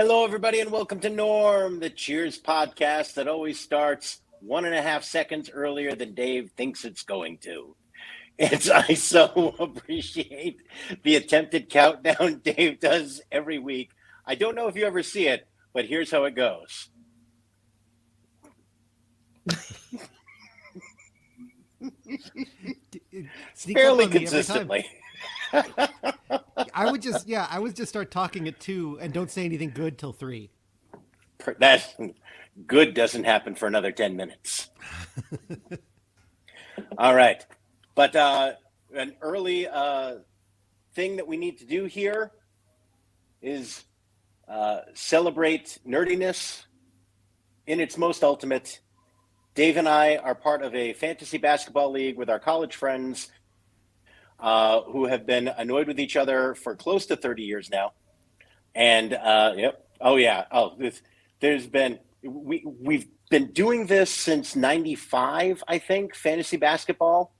Hello, everybody, and welcome to Norm, the Cheers podcast that always starts 1.5 seconds earlier than Dave thinks it's going to. I so appreciate the attempted countdown Dave does every week. I don't know if you ever see it, but here's how it goes. Fairly consistently. I would just start talking at 2 and don't say anything good till 3. That good doesn't happen for another 10 minutes. All right. But an early thing that we need to do here is celebrate nerdiness in its most ultimate. Dave and I are part of a fantasy basketball league with our college friends who have been annoyed with each other for close to 30 years now. And we've been doing this since 95, I think, fantasy basketball.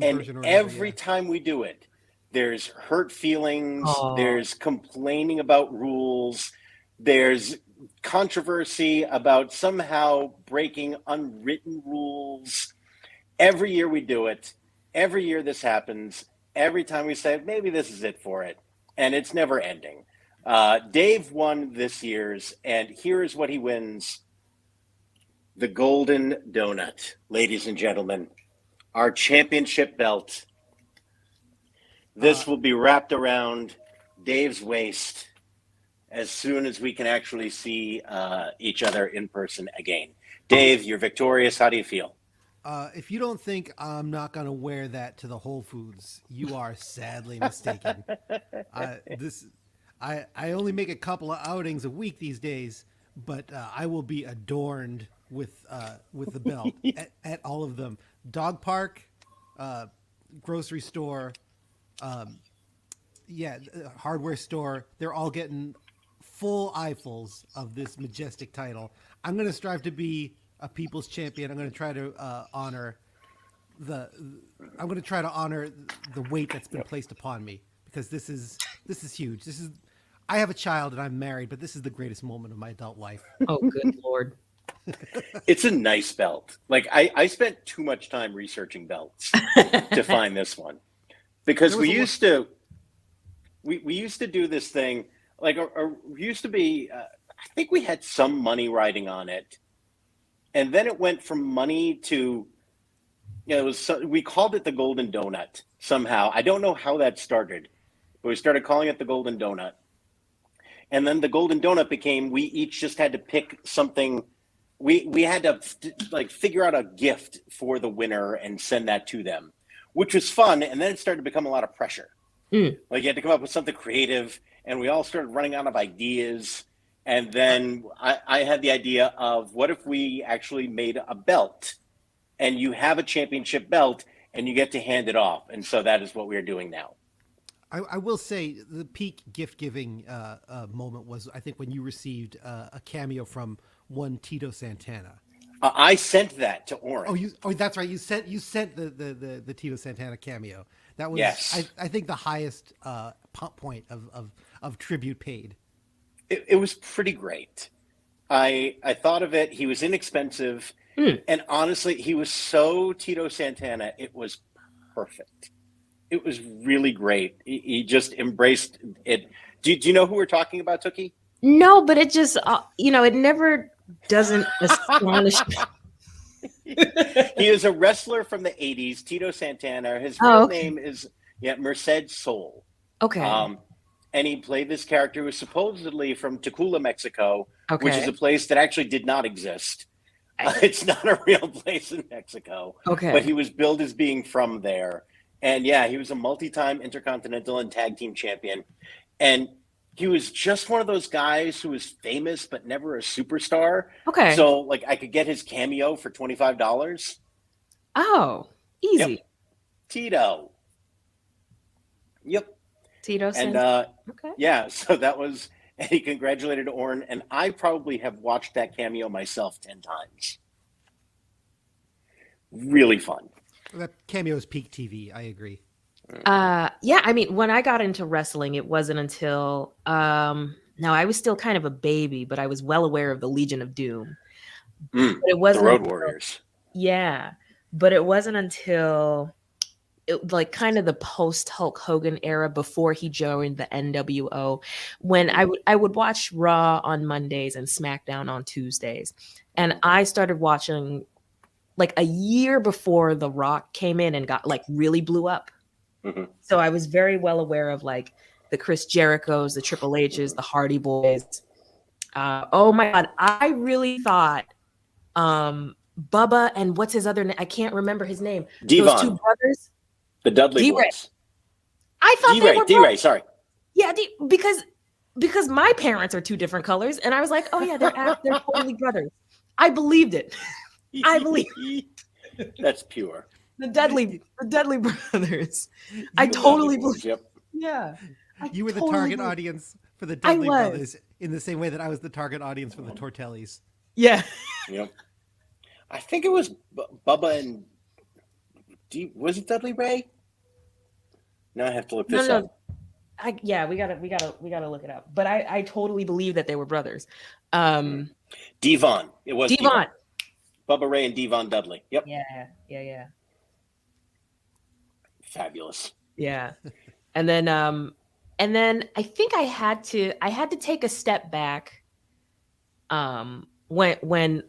Every time we do it, there's hurt feelings, there's complaining about rules, there's controversy about somehow breaking unwritten rules. Every year we do it. Every year this happens. Every time we say, maybe this is it for it. And it's never ending. Dave won this year's, and here's what he wins. The Golden Donut, ladies and gentlemen. Our championship belt. This will be wrapped around Dave's waist as soon as we can actually see each other in person again. Dave, you're victorious. How do you feel? If you don't think I'm not going to wear that to the Whole Foods, you are sadly mistaken. I only make a couple of outings a week these days, but I will be adorned with the belt at all of them. Dog park, grocery store, hardware store. They're all getting full eyefuls of this majestic title. I'm going to strive to be a people's champion. I'm going to try to honor the weight that's been placed upon me, because this is huge. I have a child and I'm married, but this is the greatest moment of my adult life. Oh, good Lord. It's a nice belt. Like I spent too much time researching belts to find this one, because we used to do this thing like we used to be. I think we had some money riding on it, and then it went from money to, we called it the Golden Donut somehow. I don't know how that started, but we started calling it the Golden Donut, and then the Golden Donut became we each just had to pick something. We had to figure out a gift for the winner and send that to them, which was fun. And then it started to become a lot of pressure. Like you had to come up with something creative, and we all started running out of ideas. And then I had the idea of, what if we actually made a belt, and you have a championship belt and you get to hand it off. And so that is what we are doing now. I will say the peak gift giving moment was, I think, when you received a cameo from one Tito Santana. I sent that to Oren. That's right. You sent the Tito Santana cameo. That was, yes. I think, the highest point of tribute paid. It was pretty great. I thought of it. He was inexpensive, and honestly, he was so Tito Santana. It was perfect. It was really great. He just embraced it. Do you know who we're talking about, Tookie? No, but it just, it never doesn't astonish me. He is a wrestler from the 80s, Tito Santana. His real name is Merced Sol. Okay. And he played this character who was supposedly from Tacula, Mexico, which is a place that actually did not exist. It's not a real place in Mexico. Okay. But he was billed as being from there. And he was a multi-time Intercontinental and Tag Team champion. And he was just one of those guys who was famous but never a superstar. Okay. So I could get his cameo for $25. Oh, easy. Yep. Tito. Yep. Tito. And so that was, and he congratulated Oren, and I probably have watched that cameo myself 10 times. Really fun. That cameo is peak TV. I agree. I mean, when I got into wrestling, it wasn't until Now I was still kind of a baby, but I was well aware of the Legion of Doom. Mm, But it the wasn't Road until, Warriors. yeah, but it wasn't until like kind of the post Hulk Hogan era before he joined the NWO when I would watch Raw on Mondays and SmackDown on Tuesdays. And I started watching like a year before The Rock came in and got like really blew up. Mm-hmm. So I was very well aware of like the Chris Jerichos, the Triple H's, the Hardy Boys. Oh my God, I really thought Bubba and what's his other name? I can't remember his name. Those two Devon, brothers, the Dudley D-Ray. boys. I thought they were D-Ray, brothers. sorry. Yeah, because my parents are two different colors, and I was like, oh yeah, they're totally brothers. I believed it. I believe That's pure. the Dudley brothers. I You- totally Dudley boys, believe. yep. Yeah, I You were the totally target believe- audience for the I Dudley was. brothers in the same way that I was the target audience for the Tortellis. Yeah, Yep. I think it was Bubba and was it Dudley Ray? Now I have to look this no. up. We gotta look it up. But I totally believe that they were brothers. Devon. It was Devon. Bubba Ray and Devon Dudley. Yep. Yeah. Fabulous. Yeah. And then I think I had to take a step back when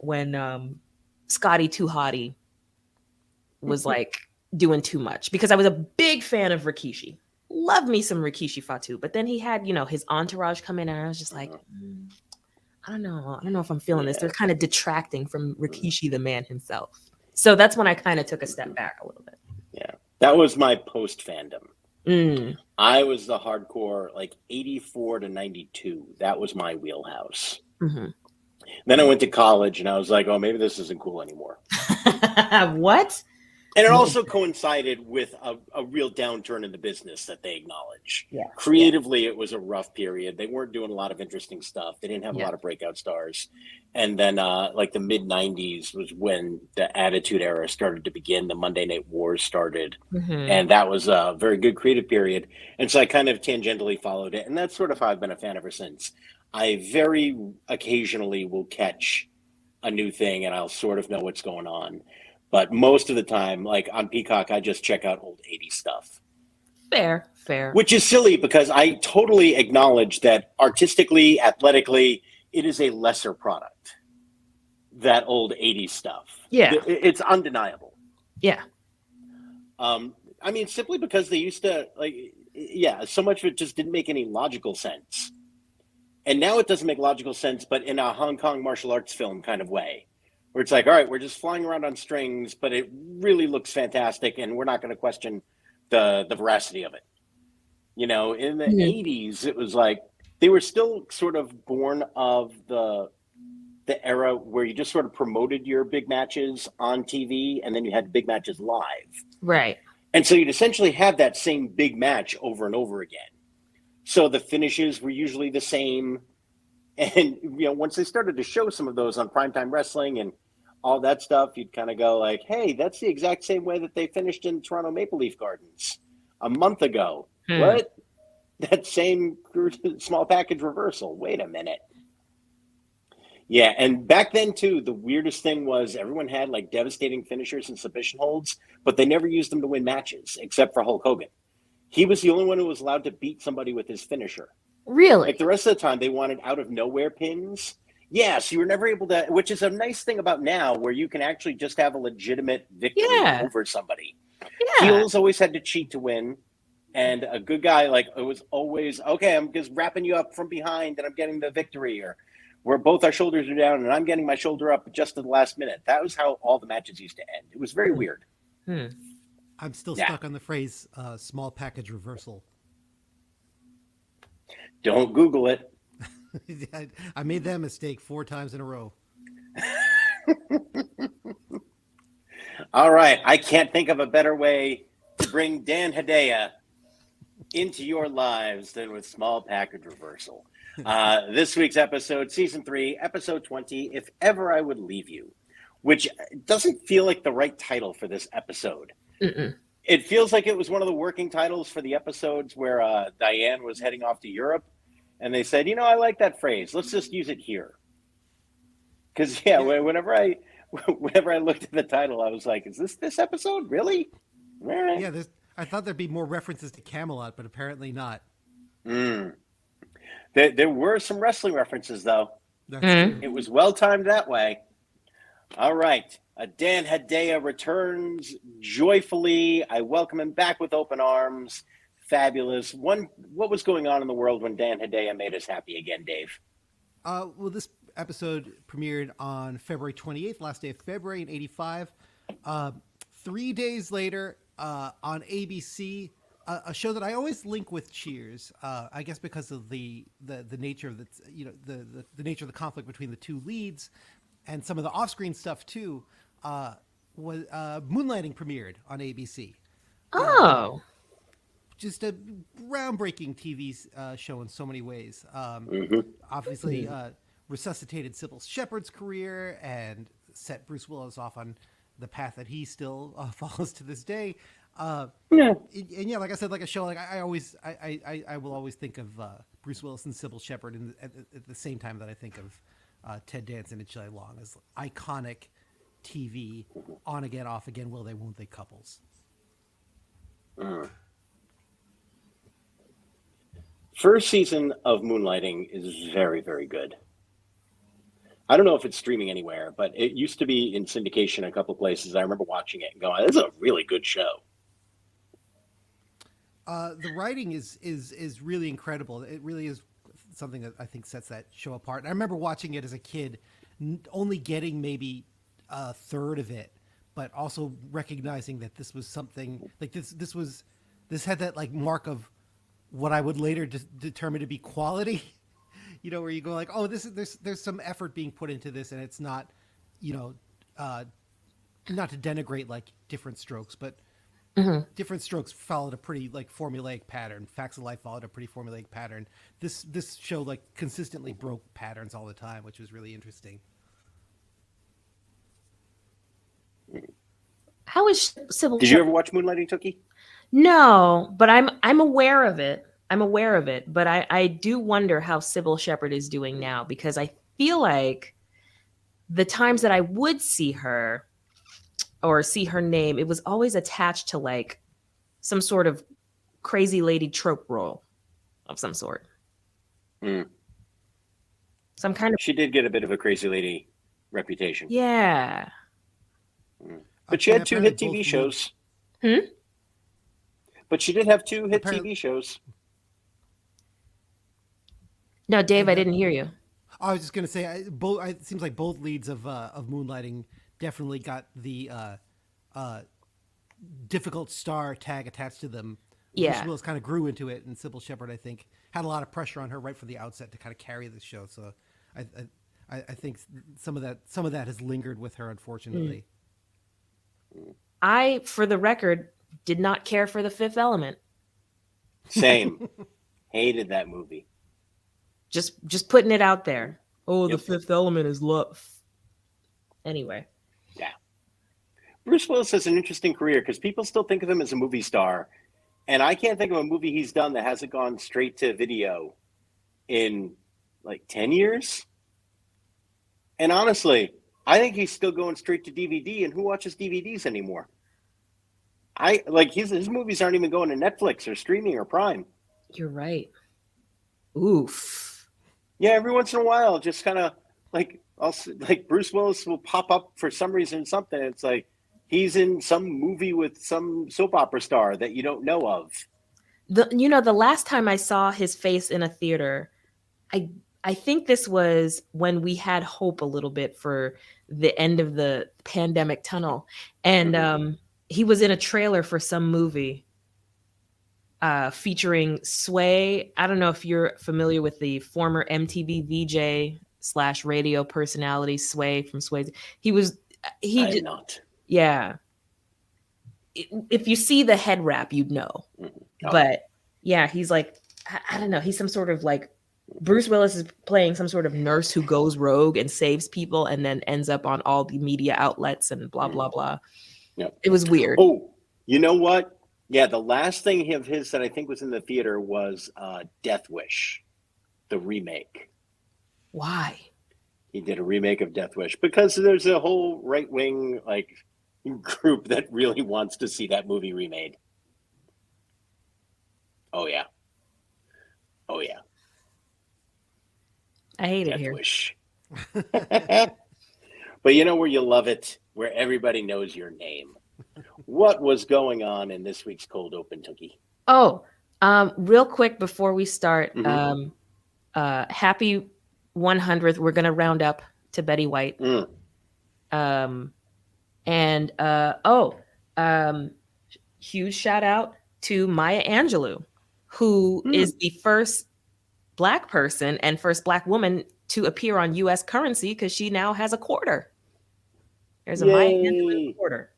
Scotty Too Hottie was like doing too much because I was a big fan of Rikishi. Love me some Rikishi Fatu, but then he had, his entourage come in and I was just like, I don't know if I'm feeling this. They're kind of detracting from Rikishi the man himself. So that's when I kind of took a step back a little bit. Yeah. That was my post fandom. Mm. I was the hardcore, like 84 to 92. That was my wheelhouse. Mm-hmm. Then I went to college and I was like, oh, maybe this isn't cool anymore. What? And it also coincided with a real downturn in the business that they acknowledge. Yeah. Creatively, it was a rough period. They weren't doing a lot of interesting stuff. They didn't have a lot of breakout stars. And then like the mid 90s was when the Attitude Era started to begin. The Monday Night Wars started. Mm-hmm. And that was a very good creative period. And so I kind of tangentially followed it. And that's sort of how I've been a fan ever since. I very occasionally will catch a new thing and I'll sort of know what's going on. But most of the time, like on Peacock, I just check out old 80s stuff. Fair. Which is silly because I totally acknowledge that artistically, athletically, it is a lesser product. That old 80s stuff. Yeah. It's undeniable. Yeah. I mean, simply because they used to, so much of it just didn't make any logical sense. And now it doesn't make logical sense, but in a Hong Kong martial arts film kind of way. Where it's like, all right, we're just flying around on strings, but it really looks fantastic, and we're not going to question the veracity of it. In the 80s, it was like they were still sort of born of the era where you just sort of promoted your big matches on TV, and then you had big matches live. Right. And so you'd essentially have that same big match over and over again. So the finishes were usually the same. And, once they started to show some of those on Primetime Wrestling and all that stuff, you'd kind of go like, hey, that's the exact same way that they finished in Toronto Maple Leaf Gardens a month ago. What? That same small package reversal. Wait a minute. Yeah, and back then, too, the weirdest thing was everyone had like devastating finishers and submission holds, but they never used them to win matches, except for Hulk Hogan. He was the only one who was allowed to beat somebody with his finisher. Really? Like the rest of the time, they wanted out-of-nowhere pins. Yeah, so you were never able to, which is a nice thing about now, where you can actually just have a legitimate victory over somebody. Yeah. Heels always had to cheat to win, and a good guy, like, it was always, okay, I'm just wrapping you up from behind, and I'm getting the victory, or where both our shoulders are down, and I'm getting my shoulder up just at the last minute. That was how all the matches used to end. It was very weird. I'm still stuck on the phrase small package reversal. Don't Google it. I made that mistake 4 times in a row. All right. I can't think of a better way to bring Dan Hedaya into your lives than with small package reversal. This week's episode, season 3, episode 20, If Ever I Would Leave You, which doesn't feel like the right title for this episode. Mm-mm. It feels like it was one of the working titles for the episodes where Diane was heading off to Europe. and they said, I like that phrase. Let's just use it here. Because whenever I looked at the title, I was like, is this episode really? All right. Yeah, I thought there'd be more references to Camelot, but apparently not. There were some wrestling references, though. That's true. It was well timed that way. All right. Dan Hedaya returns joyfully. I welcome him back with open arms. Fabulous. What was going on in the world when Dan Hedaya made us happy again, Dave? Well, this episode premiered on February 28th, last day of February in 85. 3 days later, on ABC, a show that I always link with Cheers, I guess because of the nature of the nature of the conflict between the two leads, and some of the off-screen stuff too. Was Moonlighting premiered on ABC. Oh, Just a groundbreaking TV show in so many ways. Obviously, resuscitated Sybil Shepherd's career and set Bruce Willis off on the path that he still follows to this day. And like I said, like a show, like I will always think of Bruce Willis and Sybil Shepherd at the same time that I think of Ted Danson and Shelley Long as iconic TV on again, off again, will they, won't they couples. First season of Moonlighting is very, very good. I don't know if it's streaming anywhere, but it used to be in syndication a couple places. I remember watching it and going, "This is a really good show." The writing is really incredible. It really is something that I think sets that show apart. And I remember watching it as a kid, only getting maybe a third of it, but also recognizing that this was something like this had that like mark of what I would later determine to be quality. Where you go like, oh, there's some effort being put into this, and it's not, not to denigrate like Different Strokes, but Different Strokes followed a pretty like formulaic pattern. Facts of Life followed a pretty formulaic pattern. This show like consistently broke patterns all the time, which was really interesting. how is Sybil? Did you ever watch Moonlighting, Tookie? No, but I'm aware of it. But I do wonder how Sybil Shepherd is doing now, because I feel like the times that I would see her or see her name, it was always attached to like some sort of crazy lady trope role of some sort. Some kind of. She did get a bit of a crazy lady reputation. Yeah. But she had 2 hit TV shows. But she did have 2 hit TV shows. No, Dave, I didn't hear you. I was just going to say, it seems like both leads of Moonlighting definitely got the difficult star tag attached to them. Yeah. Bruce Willis kind of grew into it, and Sybil Shepherd, I think, had a lot of pressure on her right from the outset to kind of carry the show. So I think some of that has lingered with her, unfortunately. I, for the record, did not care for The Fifth Same. Hated that movie. Just putting it out there. Oh, Yep. The Fifth Element is love. Anyway. Yeah. Bruce Willis has an interesting career because people still think of him as a movie star. And I can't think of a movie he's done that hasn't gone straight to video in like 10 years. And honestly, I think he's still going straight to DVD, and who watches DVDs anymore? His movies aren't even going to Netflix or streaming or Prime. You're right. Oof. Yeah, every once in a while, just kind of like Bruce Willis will pop up for some reason, something. It's like he's in some movie with some soap opera star that you don't know of. The last time I saw his face in a theater, I think this was when we had hope a little bit for the end of the pandemic tunnel. And he was in a trailer for some movie featuring Sway. I don't know if you're familiar with the former MTV VJ / radio personality Sway from Sway. I'm not. Yeah. If you see the head wrap, you'd know. Oh. But yeah, he's like, I don't know. He's some sort of like, Bruce Willis is playing some sort of nurse who goes rogue and saves people and then ends up on all the media outlets and blah, blah, blah. Yep. It was weird. Oh, you know what? Yeah, the last thing of his that I think was in the theater was Death Wish. the remake. Why? He did a remake of Death Wish because there's a whole right-wing group that really wants to see that movie remade. Oh yeah. Oh yeah. I hate it Death here. Wish. But you know where you love it? Where everybody knows your name. What was going on in this week's Cold Open, Tookie? Oh, real quick before we start, Mhm. happy 100th. We're gonna round up to Betty White. Mm. And huge shout out to Maya Angelou, who is the first Black person and first Black woman to appear on U.S. currency because she now has a quarter. There's a Maya Angelou Yay! quarter.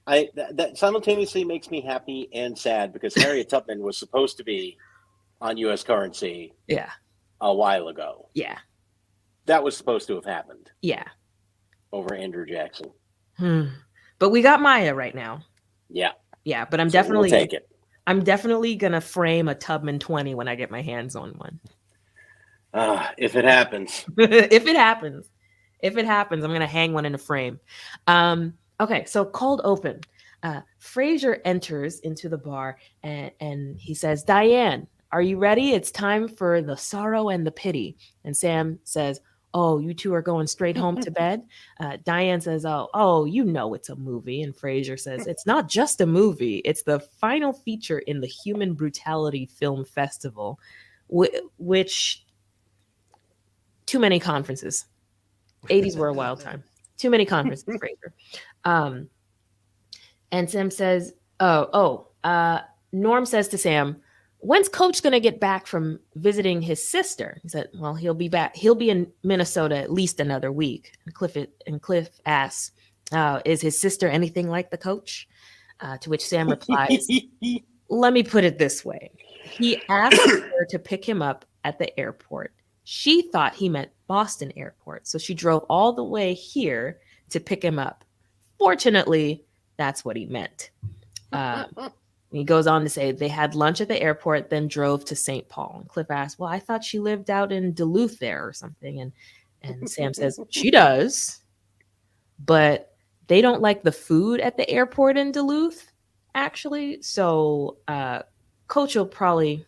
That simultaneously makes me happy and sad because Harriet Tubman was supposed to be on U.S. currency Yeah. a while ago. Yeah. That was supposed to have happened Yeah. over Andrew Jackson. But we got Maya right now. Yeah. Yeah, but I'm So definitely we'll take it. I'm definitely gonna frame a Tubman 20 when I get my hands on one. If it happens. If it happens. If it happens, I'm gonna hang one in a frame. Okay, so cold open. Frasier enters into the bar and he says, "Diane, are you ready? It's time for the sorrow and the pity." And Sam says, "Oh, you two are going straight home to bed?" Diane says, "Oh, you know it's a movie." And Frasier says, "It's not just a movie. It's the final feature in the Human Brutality Film Festival," which too many conferences. 80s were a wild time. Too many conferences, Frasier. And Sam says, Norm says to Sam, "When's Coach going to get back from visiting his sister?" He said, "Well, he'll be back. He'll be in Minnesota at least another week." And Cliff asks, "Is his sister anything like the coach?" To which Sam replies, "Let me put it this way. He asked her to pick him up at the airport. She thought he meant Boston Airport, so she drove all the way here to pick him up. Fortunately, that's what he meant." He goes on to say they had lunch at the airport, then drove to St. Paul. And Cliff asks, "Well, I thought she lived out in Duluth there or something." And Sam says, "She does, but they don't like the food at the airport in Duluth, actually. So Coach will probably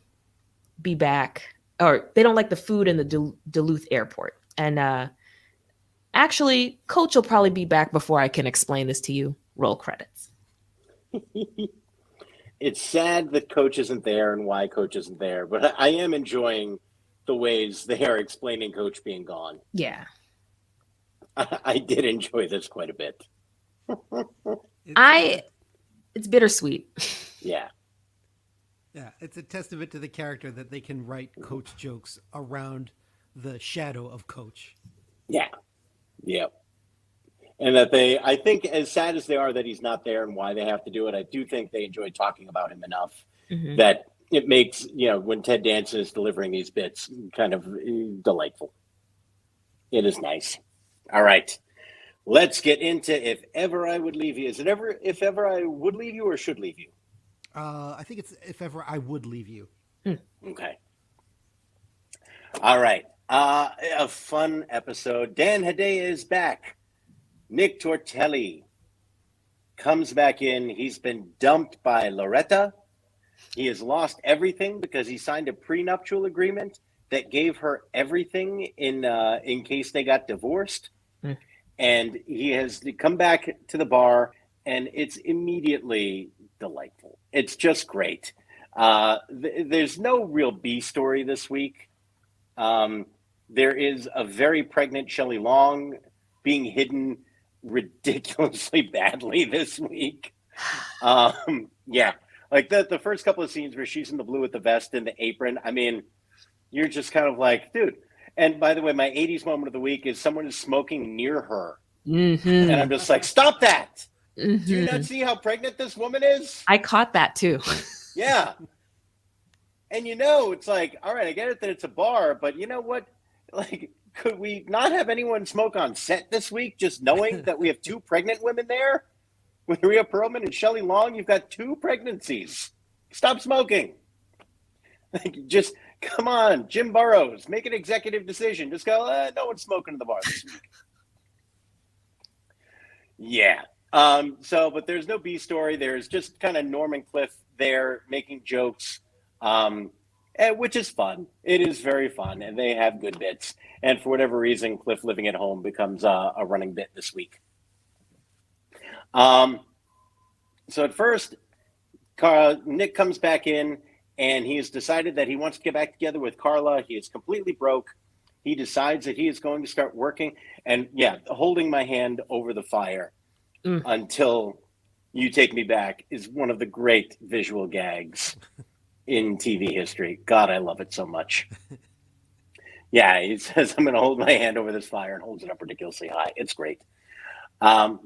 be back, or they don't like the food in the Duluth airport. And actually, Coach will probably be back before I can explain this to you. Roll credits." It's sad that Coach isn't there and why Coach isn't there, but I am enjoying the ways they are explaining Coach being gone. Yeah. I did enjoy this quite a bit. It's bittersweet. Yeah. Yeah, it's a testament to the character that they can write Coach jokes around the shadow of Coach. Yeah. Yep. And that I think as sad as they are that he's not there and why they have to do it, I do think they enjoy talking about him enough that it makes, when Ted Danson is delivering these bits kind of delightful. It is nice. All right. Let's get into If Ever I Would Leave You. Is it ever If Ever I Would Leave You or Should Leave You? I think it's If Ever I Would Leave You. Okay. All right. A fun episode. Dan Hedaya is back. Nick Tortelli comes back in. He's been dumped by Loretta. He has lost everything because he signed a prenuptial agreement that gave her everything in case they got divorced. And he has come back to the bar, and it's immediately delightful. It's just great. There's no real B story this week. There is a very pregnant Shelley Long being hidden ridiculously badly this week. Yeah, like the first couple of scenes where she's in the blue with the vest and the apron. I mean, you're just kind of like, dude. And by the way, my 80s moment of the week is someone is smoking near her. And I'm just like, stop that. Do you not see how pregnant this woman is? I caught that too. Yeah. And it's like, all right, I get it that it's a bar, but you know what? Like, could we not have anyone smoke on set this week, just knowing that we have two pregnant women there? With Rhea Perlman and Shelley Long, you've got two pregnancies. Stop smoking. Like, just Come on, Jim Burrows, make an executive decision. Just go, no one's smoking in the bar this week. Yeah. But there's no B story. There's just kind of Norm and Cliff there making jokes, which is fun. It is very fun, and they have good bits. And for whatever reason, Cliff living at home becomes a running bit this week. So at first, Nick comes back in, and he has decided that he wants to get back together with Carla. He is completely broke. He decides that he is going to start working, and holding my hand over the fire until you take me back is one of the great visual gags in TV history. God, I love it so much. Yeah, he says, I'm going to hold my hand over this fire, and holds it up ridiculously high. It's great. And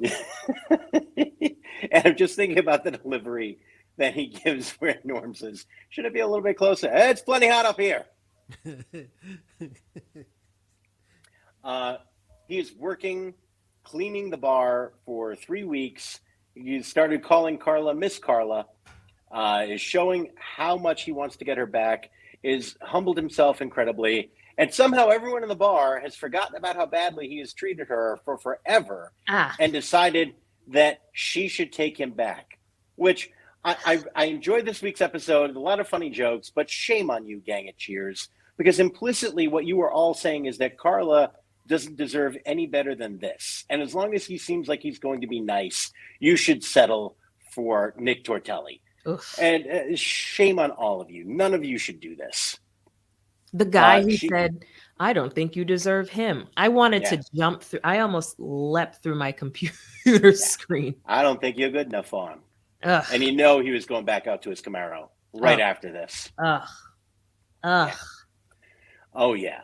I'm just thinking about the delivery that he gives where Norm says, should it be a little bit closer? It's plenty hot up here. He is working, cleaning the bar for 3 weeks. He started calling Carla Miss Carla, is showing how much he wants to get her back, is humbled himself incredibly. And somehow everyone in the bar has forgotten about how badly he has treated her for forever and decided that she should take him back, which I enjoyed this week's episode. A lot of funny jokes, but shame on you, gang at Cheers, because implicitly what you are all saying is that Carla doesn't deserve any better than this. And as long as he seems like he's going to be nice, you should settle for Nick Tortelli. Oof. And shame on all of you. None of you should do this. The guy who said, I don't think you deserve him. I wanted to jump through. I almost leapt through my computer screen. I don't think you're good enough for him. Ugh. And he was going back out to his Camaro right after this. Ugh. Yeah. Oh, yeah.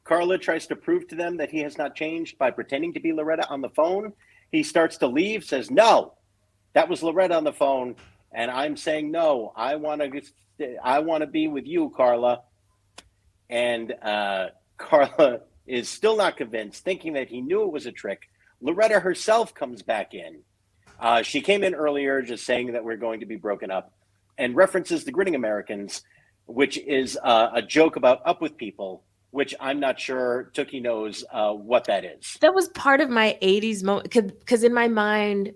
Carla tries to prove to them that he has not changed by pretending to be Loretta on the phone. He starts to leave, says, no, that was Loretta on the phone. And I'm saying, no, I want to be with you, Carla. And Carla is still not convinced, thinking that he knew it was a trick. Loretta herself comes back in. She came in earlier just saying that we're going to be broken up and references the Grinning Americans, which is a joke about Up With People, which I'm not sure Tookie knows what that is. That was part of my 80s moment because in my mind,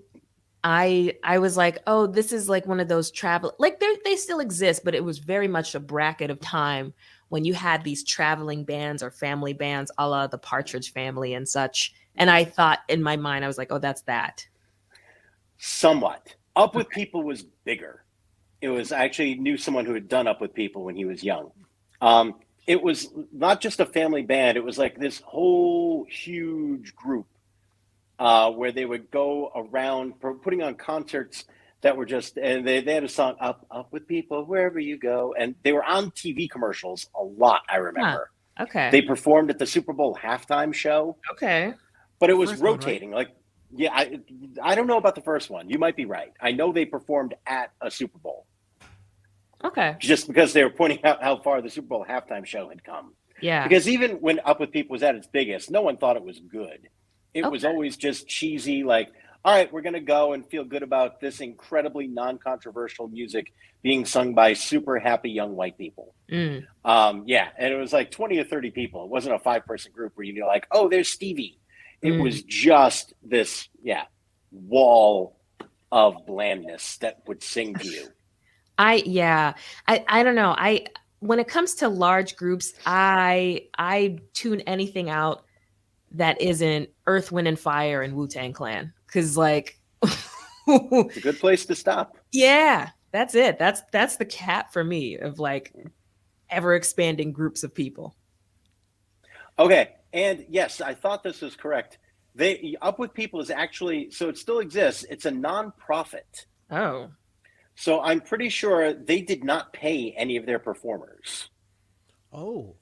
I was like, oh, this is like one of those travel, like they still exist, but it was very much a bracket of time when you had these traveling bands or family bands, a la the Partridge Family and such. And I thought in my mind, I was like, oh, that's that. Somewhat. Up With People was bigger. It was, I actually knew someone who had done Up With People when he was young. It was not just a family band. It was like this whole huge group where they would go around putting on concerts that were just, and they had a song, Up With People, wherever you go. And they were on TV commercials a lot, I remember. Huh. Okay. They performed at the Super Bowl halftime show. Okay. But it was rotating. One, right? Like, I don't know about the first one. You might be right. I know they performed at a Super Bowl. Okay. Just because they were pointing out how far the Super Bowl halftime show had come. Yeah. Because even when Up With People was at its biggest, no one thought it was good. It was always just cheesy, like, all right, we're going to go and feel good about this incredibly non-controversial music being sung by super happy young white people. And it was like 20 or 30 people. It wasn't a 5-person group where you're like, oh, there's Stevie. It was just this, wall of blandness that would sing to you. I don't know. When it comes to large groups, I tune anything out that isn't Earth, Wind and Fire and Wu-Tang Clan. Cause like it's a good place to stop. Yeah, that's it. That's the cap for me of like ever expanding groups of people. Okay. And yes, I thought this was correct. Up With People is actually, so it still exists. It's a nonprofit. Oh. So I'm pretty sure they did not pay any of their performers. Oh.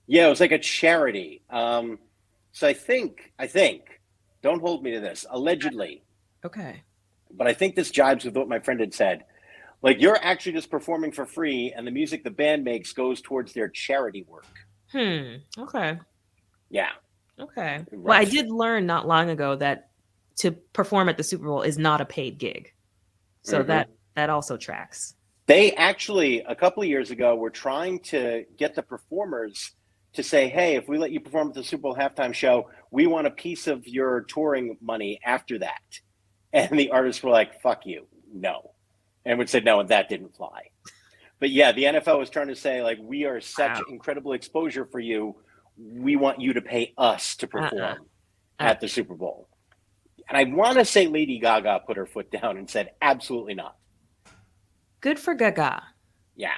Yeah, it was like a charity. So I think, don't hold me to this, allegedly. Okay. But I think this jibes with what my friend had said. Like, you're actually just performing for free, and the music the band makes goes towards their charity work. Okay. Yeah. Okay. Rough. Well, I did learn not long ago that to perform at the Super Bowl is not a paid gig. So that also tracks. They actually, a couple of years ago, were trying to get the performers to say, hey, if we let you perform at the Super Bowl halftime show, we want a piece of your touring money after that. And the artists were like, fuck you, no. And would say no, and that didn't fly. But yeah, the NFL was trying to say, like, we are such incredible exposure for you. We want you to pay us to perform at the Super Bowl. And I want to say Lady Gaga put her foot down and said, absolutely not. Good for Gaga. Yeah.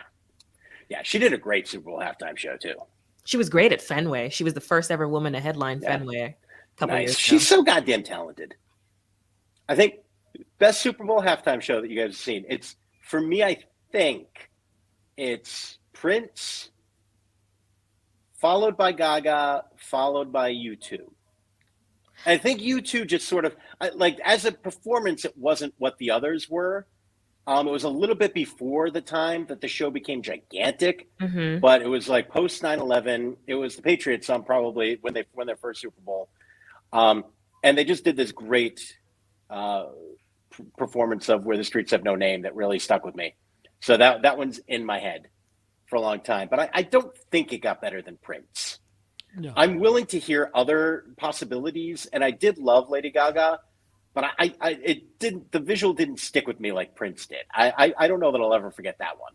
Yeah, she did a great Super Bowl halftime show, too. She was great at Fenway. She was the first ever woman to headline Fenway a couple years ago. She's so goddamn talented. I think best Super Bowl halftime show that you guys have seen. It's, for me, I think it's Prince, followed by Gaga, followed by U2. I think U2 just sort of, like, as a performance, it wasn't what the others were. It was a little bit before the time that the show became gigantic, but it was like post 9/11. It was the Patriots probably when they won their first Super Bowl. And they just did this great performance of Where the Streets Have No Name that really stuck with me. So that one's in my head for a long time. But I don't think it got better than Prince. No. I'm willing to hear other possibilities, and I did love Lady Gaga. But the visual didn't stick with me like Prince did. I don't know that I'll ever forget that one.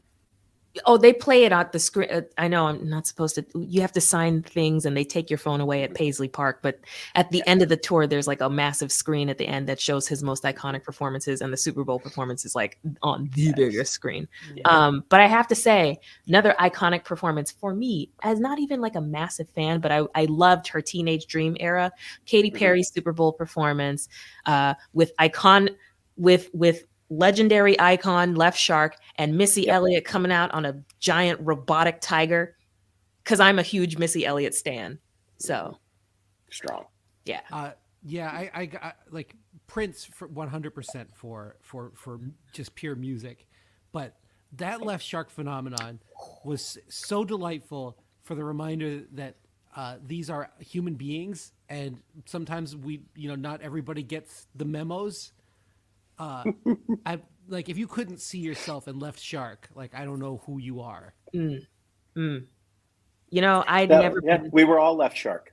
Oh, they play it at the screen. I know I'm not supposed to. You have to sign things and they take your phone away at Paisley Park. But at the end of the tour, there's like a massive screen at the end that shows his most iconic performances. And the Super Bowl performance is like on the biggest screen. Yeah. But I have to say, another iconic performance for me, as not even like a massive fan, but I loved her Teenage Dream era. Katy Perry's Super Bowl performance with legendary icon Left Shark and Missy Elliott coming out on a giant robotic tiger, because I'm a huge Missy Elliott stan. So strong. Yeah. I like Prince for 100% for just pure music, but that Left Shark phenomenon was so delightful for the reminder that these are human beings, and sometimes not everybody gets the memos. I like, if you couldn't see yourself in Left Shark, like, I don't know who you are. We were all Left Shark.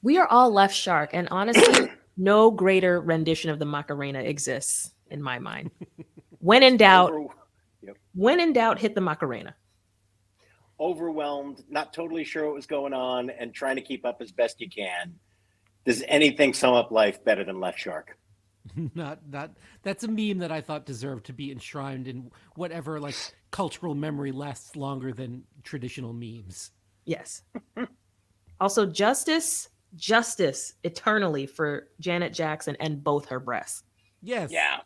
We are all Left Shark, and honestly, no greater rendition of the Macarena exists in my mind. When in doubt, hit the Macarena. Overwhelmed, not totally sure what was going on, and trying to keep up as best you can. Does anything sum up life better than Left Shark? Not that's a meme that I thought deserved to be enshrined in whatever like cultural memory lasts longer than traditional memes. Yes. Also, justice eternally for Janet Jackson and both her breasts. Yes. Yeah.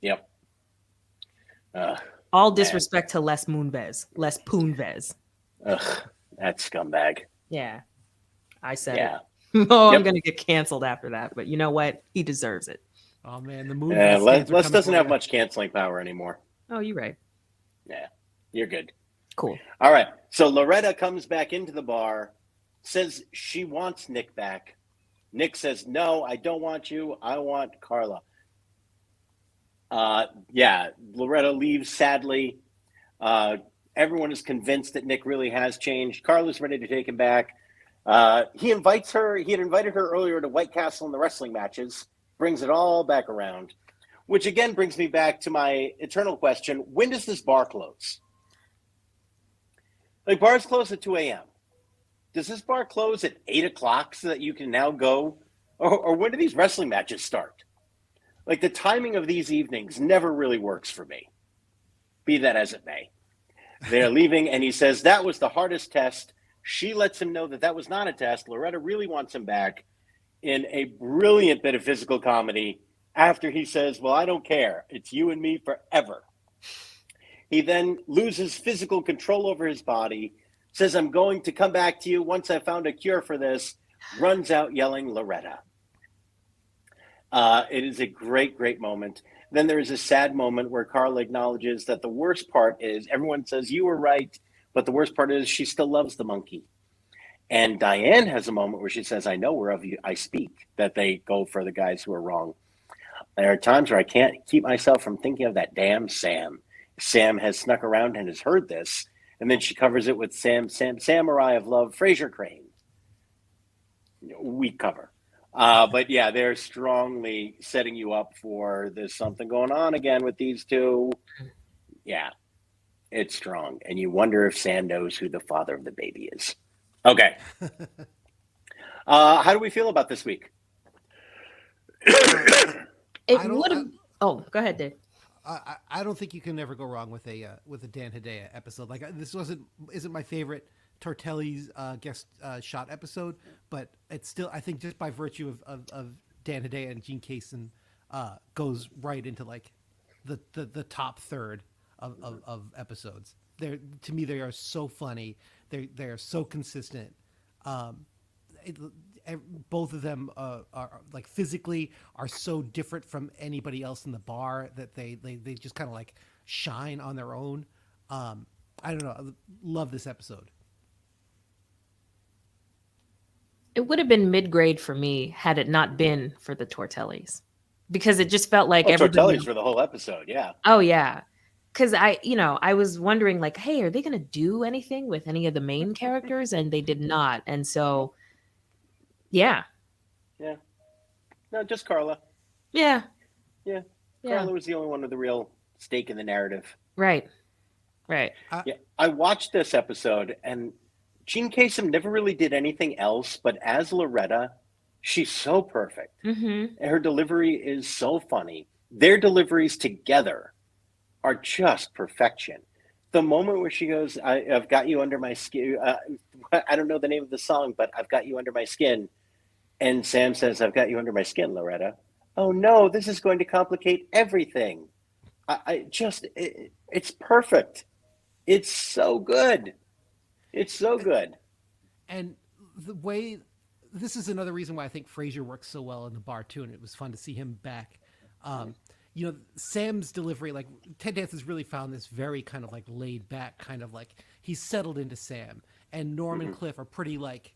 Yep. All disrespect to Les Poonves. Ugh, that scumbag. Yeah. I said it. I'm going to get canceled after that, but you know what? He deserves it. Oh, man. The movie. Les doesn't have much canceling power anymore. Oh, you're right. Yeah, you're good. Cool. All right. So Loretta comes back into the bar, says she wants Nick back. Nick says, no, I don't want you. I want Carla. Loretta leaves sadly. Everyone is convinced that Nick really has changed. Carla's ready to take him back. He had invited her earlier to White Castle in the wrestling matches, brings it all back around, which again brings me back to my eternal question. When does this bar close? Like, bars close at 2 a.m. Does this bar close at 8 o'clock so that you can now go? Or when do these wrestling matches start? Like, the timing of these evenings never really works for me. Be that as it may. They're leaving, and he says, that was the hardest test. She lets him know that was not a test. Loretta really wants him back in a brilliant bit of physical comedy after he says, well, I don't care. It's you and me forever. He then loses physical control over his body, says, I'm going to come back to you once I found a cure for this, runs out yelling Loretta. It is a great, great moment. Then there is a sad moment where Carla acknowledges that the worst part is everyone says you were right, but the worst part is she still loves the monkey. And Diane has a moment where she says, I know whereof I speak, that they go for the guys who are wrong. There are times where I can't keep myself from thinking of that damn Sam. Sam has snuck around and has heard this, and then she covers it with Samurai of Love, Fraser Crane. Weak cover. But yeah, they're strongly setting you up for there's something going on again with these two. Yeah, it's strong. And you wonder if Sam knows who the father of the baby is. Okay. How do we feel about this week? It would have. Oh, go ahead, Dave. I don't think you can ever go wrong with a Dan Hedaya episode. Like this isn't my favorite Tortelli's guest shot episode, but it's still, I think, just by virtue of Dan Hedaya and Gene Kaysen, goes right into like the top third of episodes. To me, they are so funny. They are so consistent. Both of them are like physically are so different from anybody else in the bar that they just kind of like shine on their own. I don't know. I love this episode. It would have been mid-grade for me had it not been for the Tortellis, because it just felt like everybody. Tortellis for the whole episode, yeah. Oh yeah, because I was wondering like, hey, are they going to do anything with any of the main characters? And they did not, and so yeah. No, just Carla. Yeah. Carla was the only one with the real stake in the narrative. Right. Yeah, I watched this episode, and Gene Kaysen never really did anything else, but as Loretta, she's so perfect. Mm-hmm. And her delivery is so funny. Their deliveries together are just perfection. The moment where she goes, I've got you under my skin. I don't know the name of the song, but I've got you under my skin. And Sam says, I've got you under my skin, Loretta. Oh no, this is going to complicate everything. It's perfect. It's so good. It's so good. And the way, this is another reason why I think Frasier works so well in the bar too, and it was fun to see him back. Sam's delivery, like Ted Danson's really found this very kind of like laid back, kind of like he's settled into Sam, and Norm and Cliff are pretty like,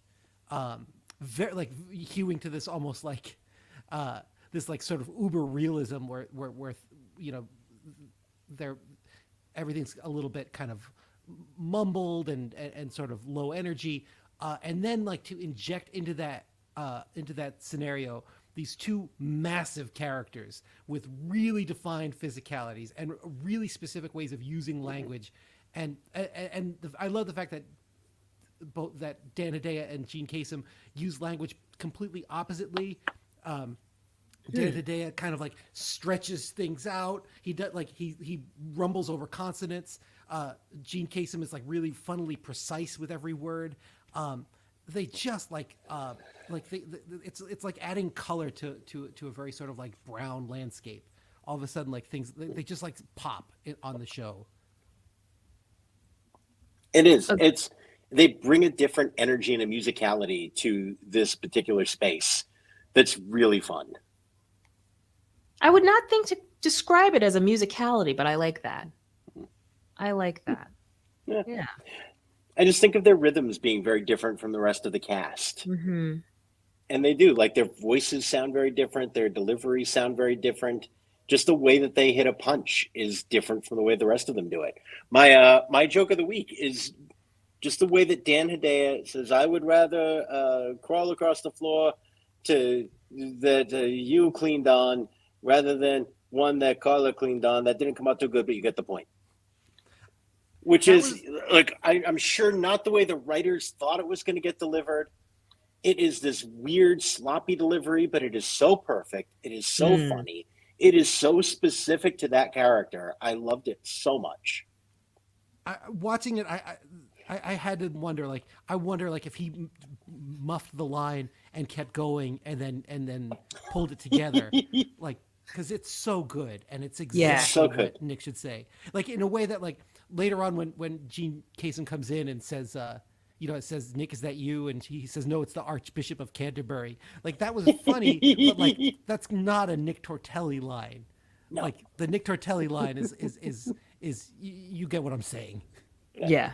very like hewing to this almost like, this like sort of uber realism where they're everything's a little bit kind of mumbled and sort of low energy, and then like to inject into that scenario these two massive characters with really defined physicalities and really specific ways of using language, and I love the fact that both that Dan Hedaya and Gene Kaysen use language completely oppositely. Dan Hedaya kind of like stretches things out. He does like he rumbles over consonants. Gene Kaysen is like really funnily precise with every word. They just it's like adding color to a very sort of like brown landscape. All of a sudden, like things they just like pop on the show. It is. They bring a different energy and a musicality to this particular space that's really fun. I would not think to describe it as a musicality, but I like that. Yeah. I just think of their rhythms being very different from the rest of the cast. Mm-hmm. And they do. Like their voices sound very different. Their deliveries sound very different. Just the way that they hit a punch is different from the way the rest of them do it. My joke of the week is just the way that Dan Hedaya says, I would rather crawl across the floor to that you cleaned on rather than one that Carla cleaned on that didn't come out too good, but you get the point. Which is, like, I'm sure not the way the writers thought it was going to get delivered. It is this weird, sloppy delivery, but it is so perfect. It is so funny. It is so specific to that character. I loved it so much. Watching it, I had to wonder, like, if he muffed the line and kept going and then pulled it together, like, because it's so good and it's exactly what Nick should say. Like in a way that, like, later on when Gene Kaysen comes in and says, it says, Nick, is that you? And he says, no, it's the Archbishop of Canterbury. Like, that was funny, but like that's not a Nick Tortelli line. No. Like the Nick Tortelli line is you get what I'm saying. Yeah.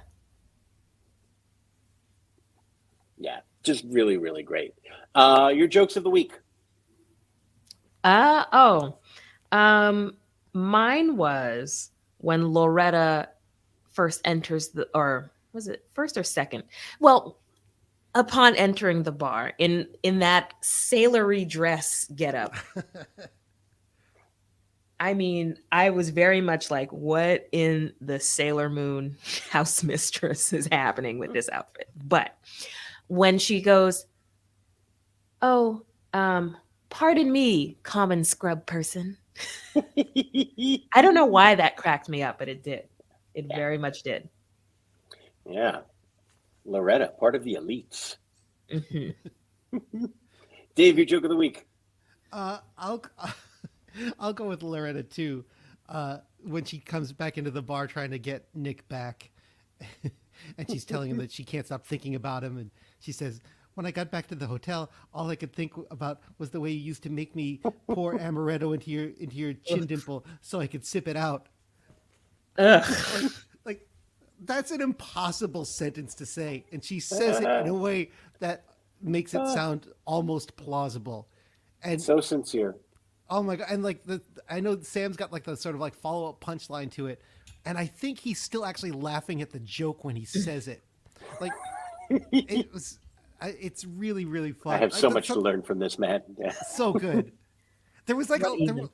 Yeah, just really, really great. Your jokes of the week. Mine was when Loretta first enters or was it first or second? Well, upon entering the bar in that sailory dress getup. I mean, I was very much like, what in the Sailor Moon house mistress is happening with this outfit? But when she goes, "Oh, pardon me, common scrub person." I don't know why that cracked me up, but it did. It very much did. Yeah. Loretta, part of the elites. Mm-hmm. Dave, your joke of the week. I'll I'll go with Loretta too. When she comes back into the bar trying to get Nick back, and she's telling him that she can't stop thinking about him, and she says, "When I got back to the hotel, all I could think about was the way you used to make me pour amaretto into your chin dimple so I could sip it out." Ugh. Like that's an impossible sentence to say, and she says it in a way that makes it sound almost plausible. And So sincere. oh my god! And like I know Sam's got like the sort of like follow up punchline to it, and I think he's still actually laughing at the joke when he says it. Like it was, it's really really fun. I have so much to learn from this man. Yeah. So good. There was like Not even.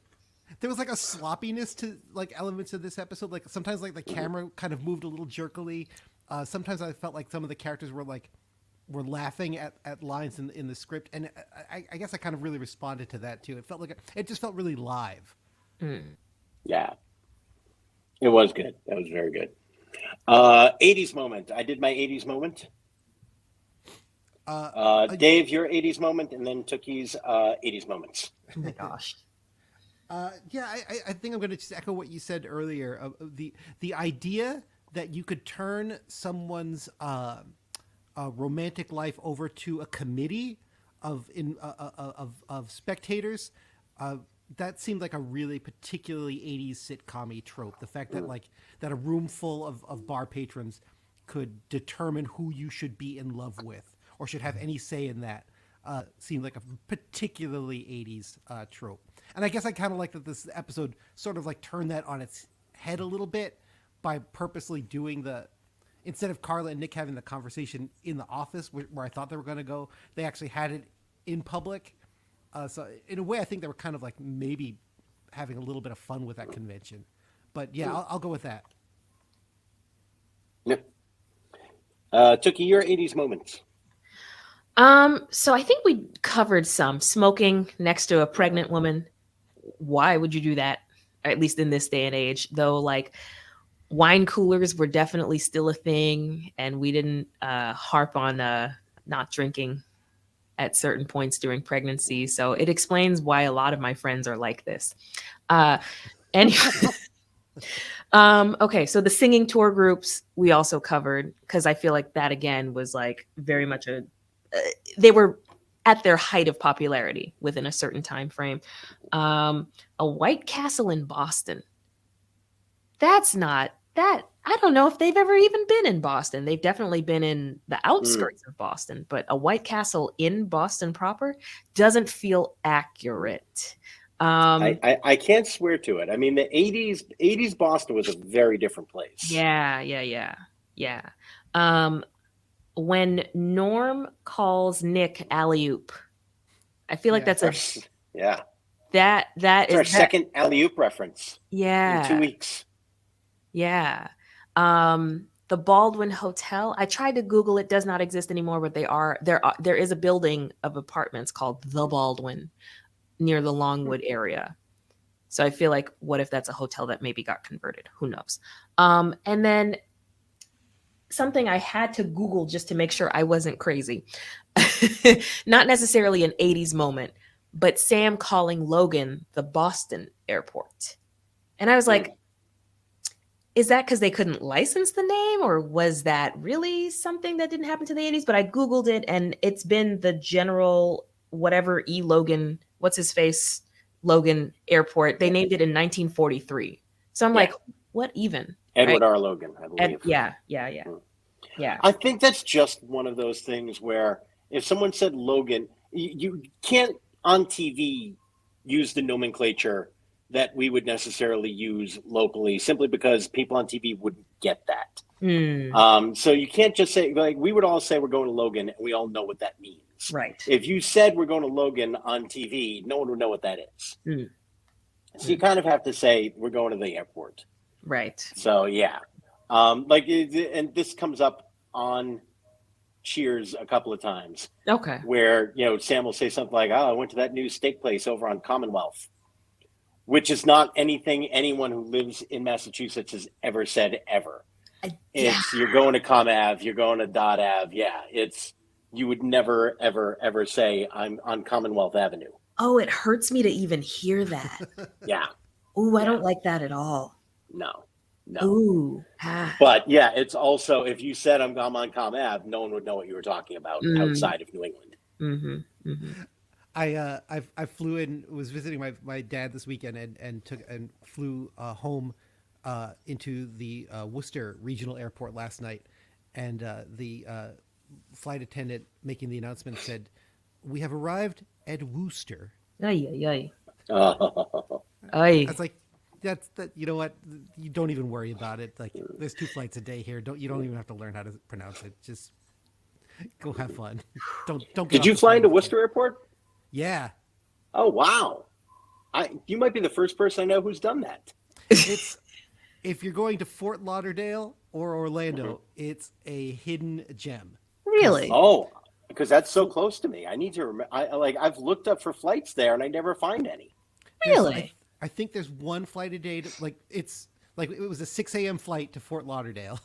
there was like a sloppiness to like elements of this episode. Like sometimes like the camera kind of moved a little jerkily. Sometimes I felt like some of the characters were laughing at lines in the script, and I guess I kind of really responded to that too. It felt like it just felt really live. Yeah. It was good. That was very good. 80s moment. I did my 80s moment. Dave, your 80s moment, and then Tookie's 80s moments. Oh my gosh. Yeah, I think I'm going to just echo what you said earlier. The idea that you could turn someone's romantic life over to a committee of spectators, that seemed like a really particularly 80s sitcom-y trope. The fact that that a room full of bar patrons could determine who you should be in love with or should have any say in that seemed like a particularly 80s trope. And I guess I kind of like that this episode sort of like turned that on its head a little bit by purposely doing instead of Carla and Nick having the conversation in the office where I thought they were going to go, they actually had it in public. So in a way, I think they were kind of like maybe having a little bit of fun with that convention. But yeah, I'll go with that. Yep. Tookie, your 80s moments. So I think we covered some smoking next to a pregnant woman. Why would you do that? At least in this day and age, though, like wine coolers were definitely still a thing, and we didn't harp on not drinking at certain points during pregnancy. So it explains why a lot of my friends are like this. Anyway, okay, so the singing tour groups we also covered because I feel like that again was like very much they were at their height of popularity within a certain time frame. A White Castle in Boston. That's not that. I don't know if they've ever even been in Boston. They've definitely been in the outskirts of Boston, but a White Castle in Boston proper doesn't feel accurate. I can't swear to it. I mean, the 80s Boston was a very different place. Yeah. When Norm calls Nick alley-oop, I feel like that's yeah. That It's is our second alley-oop reference. Yeah. In 2 weeks. Yeah. The Baldwin Hotel, I tried to Google it, does not exist anymore, but there is a building of apartments called The Baldwin near the Longwood area. So I feel like, what if that's a hotel that maybe got converted? Who knows? And then something I had to Google just to make sure I wasn't crazy. Not necessarily an 80s moment, but Sam calling Logan the Boston airport. And I was like, is that because they couldn't license the name, or was that really something that didn't happen to the 80s? But I Googled it, and it's been the general whatever Logan, what's his face, Logan Airport. They named it in 1943. So I'm like, what even? Edward R. Logan, I believe. Yeah. I think that's just one of those things where if someone said Logan, you can't on TV use the nomenclature that we would necessarily use locally, simply because people on TV wouldn't get that. So you can't just say, like, we would all say we're going to Logan, and we all know what that means. Right. If you said we're going to Logan on TV, no one would know what that is. So you kind of have to say we're going to the airport. Right. So yeah, and this comes up on Cheers a couple of times. Okay. Where, Sam will say something like, "Oh, I went to that new steak place over on Commonwealth," which is not anything anyone who lives in Massachusetts has ever said ever. It's you're going to Com Ave, you're going to Dot Ave. Yeah, you would never, ever, ever say I'm on Commonwealth Avenue. Oh, it hurts me to even hear that. Yeah. Ooh, I don't like that at all. No. Ooh. But yeah, it's also, if you said I'm on Com Ave, no one would know what you were talking about outside of New England. I flew in, was visiting my dad this weekend and flew home into the Worcester Regional Airport last night, and the flight attendant making the announcement said, "We have arrived at Worcester." Ay. I was like, that's that. You know what? You don't even worry about it. Like, there's 2 flights a day here. You don't even have to learn how to pronounce it. Just go have fun. Don't. Did you fly into Worcester Airport? Yeah. Oh wow! You might be the first person I know who's done that. It's if you're going to Fort Lauderdale or Orlando, it's a hidden gem. Really? Oh, because that's so close to me. I need to remember. I've looked up for flights there and I never find any. Really? I think there's one flight a day. It was a 6 a.m. flight to Fort Lauderdale,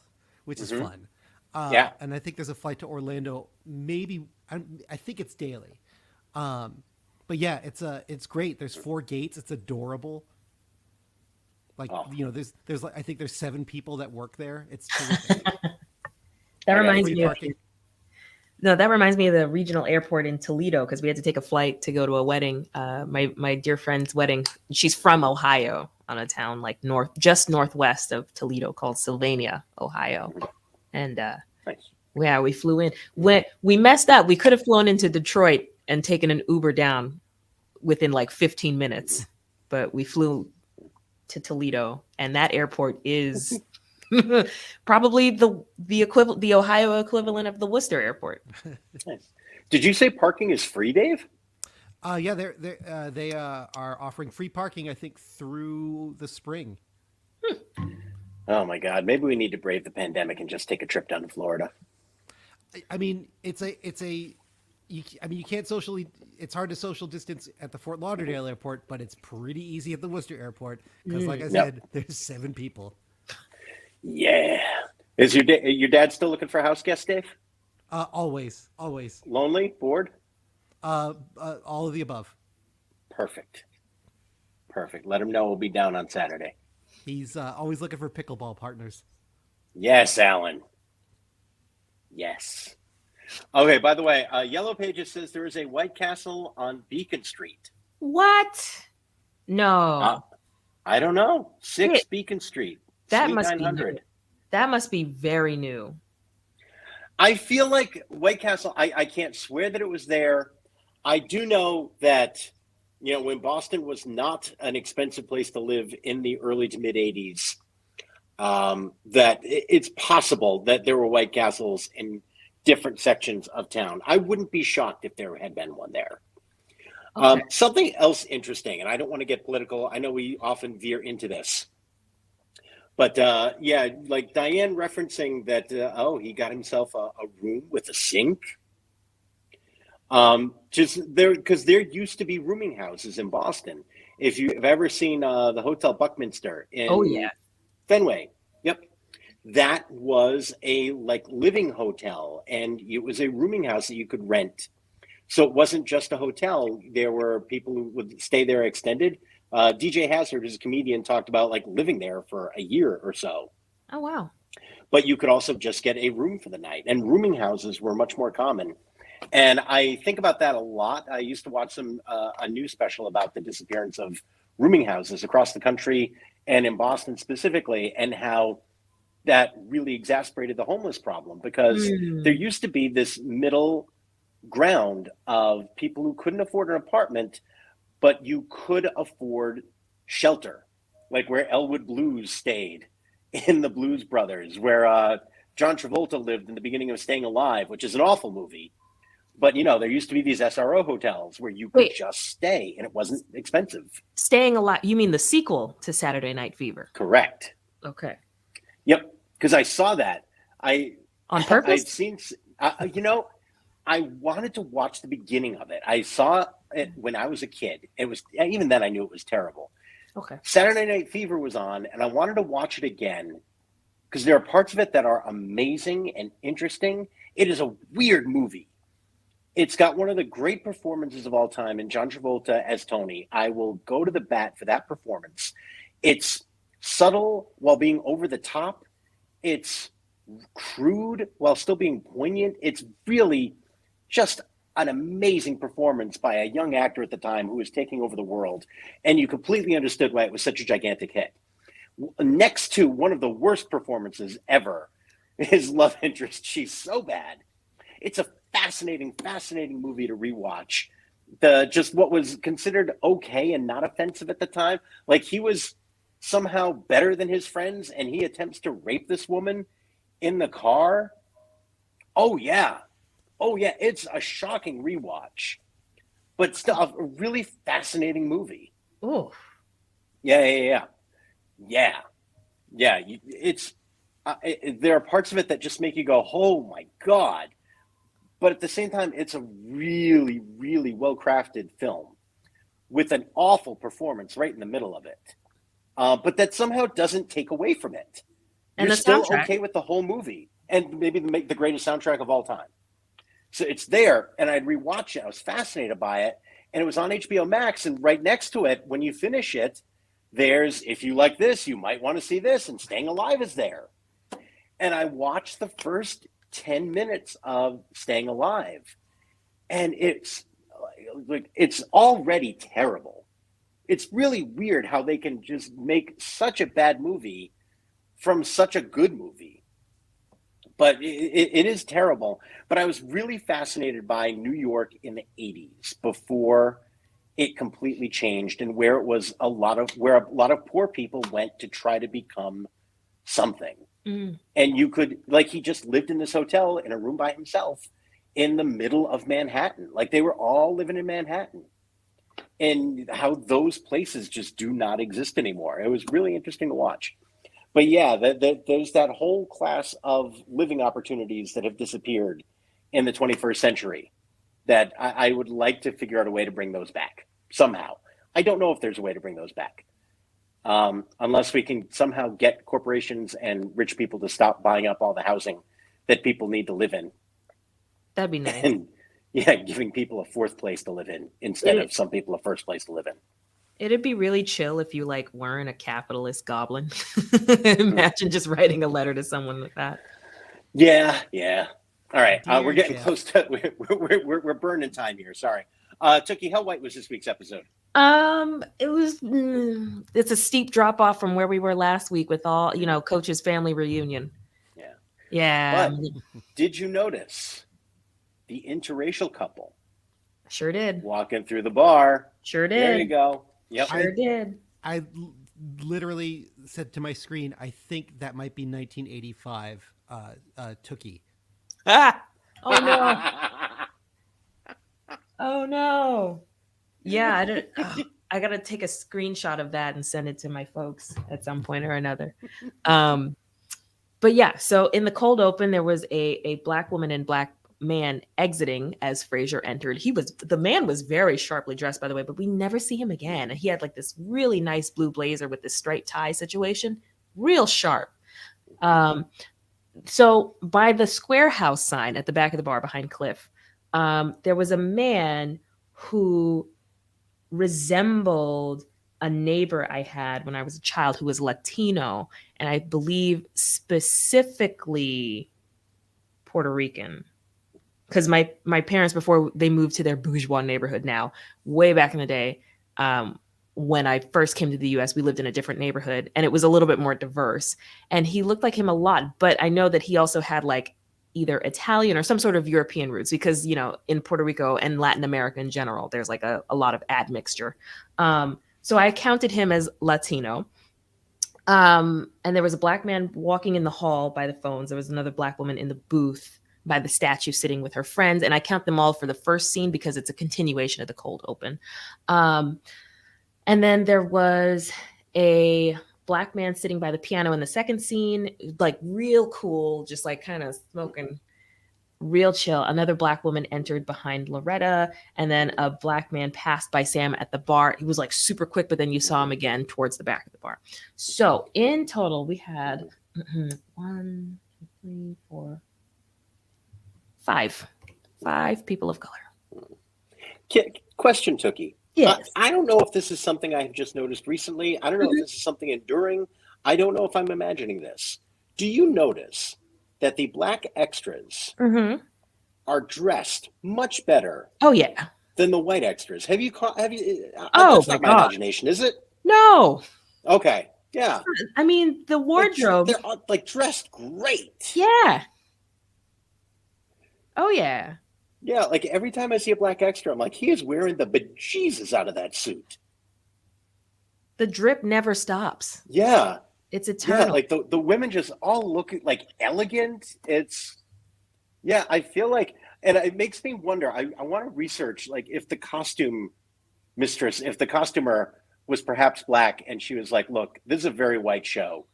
which is fun. Yeah. And I think there's a flight to Orlando. Maybe I think it's daily. But yeah, it's great. There's 4 gates. It's adorable. There's I think there's 7 people that work there. It's terrific. That reminds me of the regional airport in Toledo, because we had to take a flight to go to a wedding. My dear friend's wedding. She's from Ohio, on a town just northwest of Toledo called Sylvania, Ohio. And nice. Yeah, we flew in. When we messed up, we could have flown into Detroit and taken an Uber down within 15 minutes, but we flew to Toledo, and that airport is probably the Ohio equivalent of the Worcester Airport. Nice. Did you say parking is free, Dave? Yeah, they are offering free parking, I think, through the spring. Oh my God! Maybe we need to brave the pandemic and just take a trip down to Florida. I mean, you can't socially. It's hard to social distance at the Fort Lauderdale airport, but it's pretty easy at the Worcester airport because, like I said, there's 7 people. Yeah. Is your dad still looking for a house guest, Dave? Always. Lonely? Bored? All of the above. Perfect. Let him know we'll be down on Saturday. He's always looking for pickleball partners. Yes, Alan. Yes. Okay, by the way, Yellow Pages says there is a White Castle on Beacon Street. What? No. I don't know. 6 Beacon Street. That must be new. That must be very new. I feel like White Castle, I can't swear that it was there. I do know that, when Boston was not an expensive place to live in the early to mid 80s, that it's possible that there were White Castles in different sections of town. I wouldn't be shocked if there had been one there. Okay. Something else interesting, and I don't want to get political. I know we often veer into this. But like Diane referencing that, he got himself a room with a sink. Because there used to be rooming houses in Boston. If you've ever seen the Hotel Buckminster in Fenway, that was a living hotel, and it was a rooming house that you could rent. So it wasn't just a hotel. There were people who would stay there extended. DJ Hazard, who's a comedian, talked about living there for a year or so. Oh, wow. But you could also just get a room for the night, and rooming houses were much more common. And I think about that a lot. I used to watch a news special about the disappearance of rooming houses across the country and in Boston specifically, and how that really exacerbated the homeless problem, because there used to be this middle ground of people who couldn't afford an apartment, but you could afford Shelter, like where Elwood Blues stayed in the Blues Brothers, where John Travolta lived in the beginning of Staying Alive, which is an awful movie. But there used to be these SRO hotels where you could Wait. just stay and it wasn't expensive. Staying Alive. You mean the sequel to Saturday Night Fever? Correct. Okay. Yep. Because I saw that. On purpose? I'd seen, I wanted to watch the beginning of it. I saw it when I was a kid. It was, even then I knew it was terrible. Okay. Saturday Night Fever was on, and I wanted to watch it again because there are parts of it that are amazing and interesting. It is a weird movie. It's got one of the great performances of all time in John Travolta as Tony. I will go to the bat for that performance. It's subtle while being over the top. It's crude while still being poignant. It's really just an amazing performance by a young actor at the time who was taking over the world. And you completely understood why it was such a gigantic hit. Next to one of the worst performances ever, his love interest. She's so bad. It's a fascinating movie to rewatch. Just what was considered okay and not offensive at the time. Like he was somehow better than his friends and he attempts to rape this woman in the car. Oh yeah. It's a shocking rewatch, but still a really fascinating movie. Oh. Yeah. It's there are parts of it that just make you go, oh my God. But at the same time, it's a really, really well-crafted film with an awful performance right in the middle of it. But that somehow doesn't take away from it. And You're the still soundtrack. okay with the whole movie and maybe the greatest soundtrack of all time. So it's there, and I'd rewatch it. I was fascinated by it, and it was on HBO Max. And right next to it, when you finish it, there's, if you like this, you might want to see this, and Staying Alive is there. And I watched the first 10 minutes of Staying Alive, and it's already terrible. It's really weird how they can just make such a bad movie from such a good movie. But it is terrible. But I was really fascinated by New York in the 80s before it completely changed, and where it was where a lot of poor people went to try to become something. Mm. And you could, like, he just lived in this hotel in a room by himself in the middle of Manhattan. Like, they were all living in Manhattan, and how those places just do not exist anymore. It was really interesting to watch. But yeah, there's that whole class of living opportunities that have disappeared in the 21st century that I would like to figure out a way to bring those back somehow. I don't know if there's a way to bring those back. Unless we can somehow get corporations and rich people to stop buying up all the housing that people need to live in. That'd be nice. And yeah, giving people a fourth place to live in instead of some people a first place to live in. It'd be really chill if you weren't a capitalist goblin. Imagine just writing a letter to someone like that. Yeah. All right, Dear we're getting Jeff. close to we're burning time here. Sorry, Tookie, how white was this week's episode? It was. It's a steep drop off from where we were last week with all Coach's family reunion. Yeah. But did you notice the interracial couple Sure did. walking through the bar? Sure did. There you go. Yep. Sure did. I literally said to my screen, I think that might be 1985 Tookie. Ah! Oh no! Oh no! Yeah, I gotta take a screenshot of that and send it to my folks at some point or another. But yeah, so in the cold open, there was a black woman and black man exiting as Frasier entered. The man was very sharply dressed, by the way, but we never see him again. And he had this really nice blue blazer with this striped tie situation, real sharp. So by the Square House sign at the back of the bar behind Cliff, there was a man who resembled a neighbor I had when I was a child who was Latino, and I believe specifically Puerto Rican. Because my parents, before they moved to their bourgeois neighborhood now, way back in the day, when I first came to the US, we lived in a different neighborhood and it was a little bit more diverse. And he looked like him a lot, but I know that he also had either Italian or some sort of European roots because, in Puerto Rico and Latin America in general, there's a lot of admixture. So I counted him as Latino. And there was a black man walking in the hall by the phones. There was another black woman in the booth by the statue sitting with her friends. And I count them all for the first scene because it's a continuation of the cold open. And then there was a black man sitting by the piano in the second scene, like real cool, just like kind of smoking, real chill. Another black woman entered behind Loretta, and then a black man passed by Sam at the bar. He was like super quick, but then you saw him again towards the back of the bar. So in total, we had 1, 2, 3, 4, 5 people of color. Question, Tookie. Yes. I don't know if this is something I've just noticed recently. I don't know if this is something enduring. I don't know if I'm imagining this. Do you notice that the black extras are dressed much better Oh yeah. than the white extras? Have you Oh, that's my not my God. imagination, is it? No. Okay. Yeah. I mean, the wardrobe. They're all, like dressed great. Yeah. Oh yeah. Yeah, like every time I see a black extra, I'm like, he is wearing the bejesus out of that suit. The drip never stops. Yeah. It's eternal. Yeah, like the women just all look like elegant. I feel like, and it makes me wonder, I want to research like if the costumer was perhaps black and she was like, look, this is a very white show,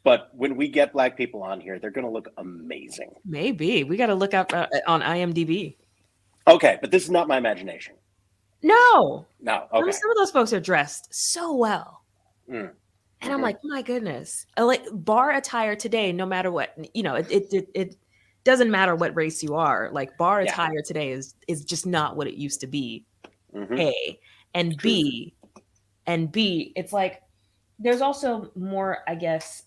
but when we get black people on here, they're going to look amazing. Maybe. We got to look up on IMDb. Okay, but this is not my imagination. No. Okay. Some of those folks are dressed so well. And I'm like, my goodness. Like bar attire today, no matter what, it doesn't matter what race you are. Like bar attire today is just not what it used to be. A. And B, it's like there's also more, I guess,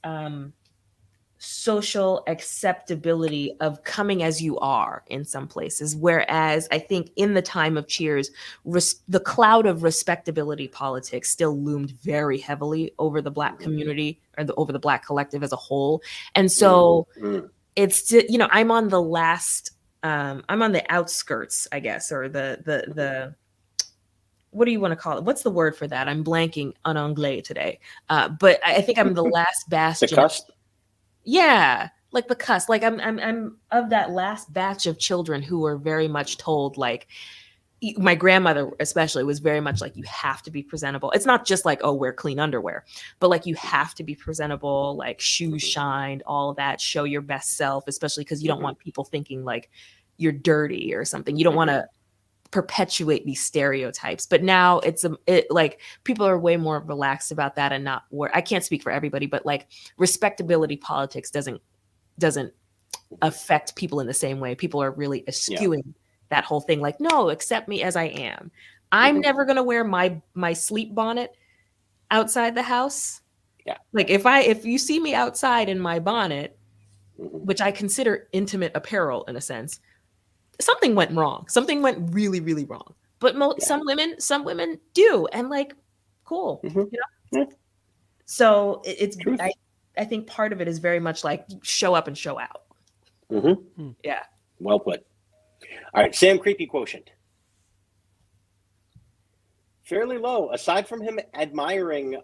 social acceptability of coming as you are in some places. Whereas I think in the time of Cheers, the cloud of respectability politics still loomed very heavily over the black community or over the black collective as a whole. And so it's, I'm on the outskirts, I guess, or the what do you want to call it? What's the word for that? I'm blanking en anglais today. But I think I'm the last bastion. The cusp? Yeah, like the cusp. Like I'm of that last batch of children who were very much told, like my grandmother especially was very much like, you have to be presentable. It's not just like, oh, wear clean underwear, but like you have to be presentable, like shoes shined, all of that, show your best self, especially because you don't want people thinking like you're dirty or something. You don't want to perpetuate these stereotypes. But now like people are way more relaxed about that and not I can't speak for everybody, but like respectability politics doesn't affect people in the same way. People are really eschewing that whole thing. Like, no, accept me as I am. I'm never going to wear my sleep bonnet outside the house. Yeah. Like if you see me outside in my bonnet, which I consider intimate apparel in a sense, something went wrong. Something went really, really wrong. But some women do, and like, cool, So it's I think part of it is very much like show up and show out. Yeah. Well put. All right, Sam, creepy quotient. Fairly low, aside from him admiring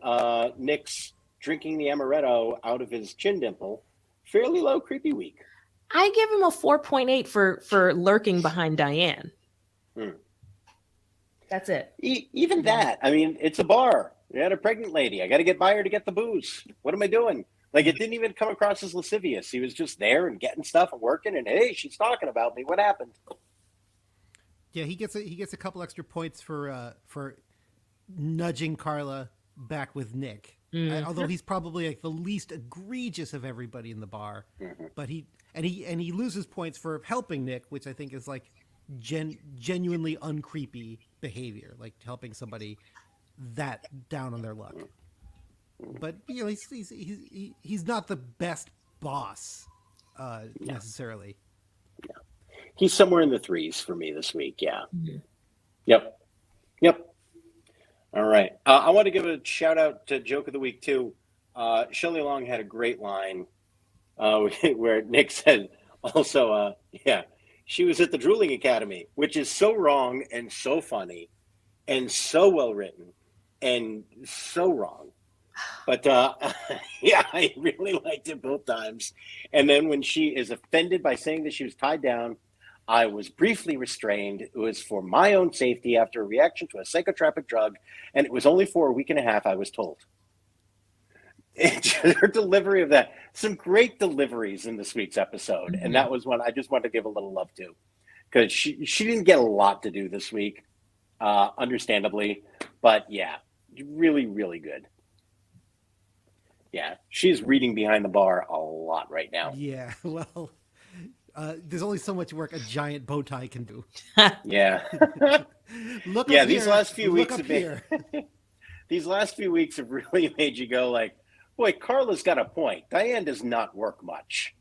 Nick's drinking the amaretto out of his chin dimple. Fairly low creepy week. I give him a 4.8 for lurking behind Diane. That's it. Even that. I mean, it's a bar. You had a pregnant lady. I got to get by her to get the booze. What am I doing? Like, it didn't even come across as lascivious. He was just there and getting stuff and working. And hey, she's talking about me. What happened? Yeah, he gets a couple extra points for nudging Carla back with Nick. Although he's probably like the least egregious of everybody in the bar, but he loses points for helping Nick, which I think is like genuinely uncreepy behavior, like helping somebody that down on their luck. But he's not the best boss necessarily. Yeah. He's somewhere in the threes for me this week. Yeah. Yep. All right. I want to give a shout out to Joke of the Week too. Shelley Long had a great line where Nick said also, she was at the Drooling Academy, which is so wrong and so funny and so well written and so wrong. But yeah, I really liked it both times. And then when she is offended by saying that she was tied down, I was briefly restrained. It was for my own safety after a reaction to a psychotropic drug, and it was only for a week and a half, I was told. And her delivery of that, some great deliveries in this week's episode. And that was one I just wanted to give a little love to, because she didn't get a lot to do this week, understandably. But yeah, really, really good. Yeah, she's reading behind the bar a lot right now. Yeah, well, there's only so much work a giant bow tie can do. Yeah. Look Yeah, up these here, last few look weeks up have been, here. these last few weeks have really made you go like, boy, Carla's got a point. Diane does not work much.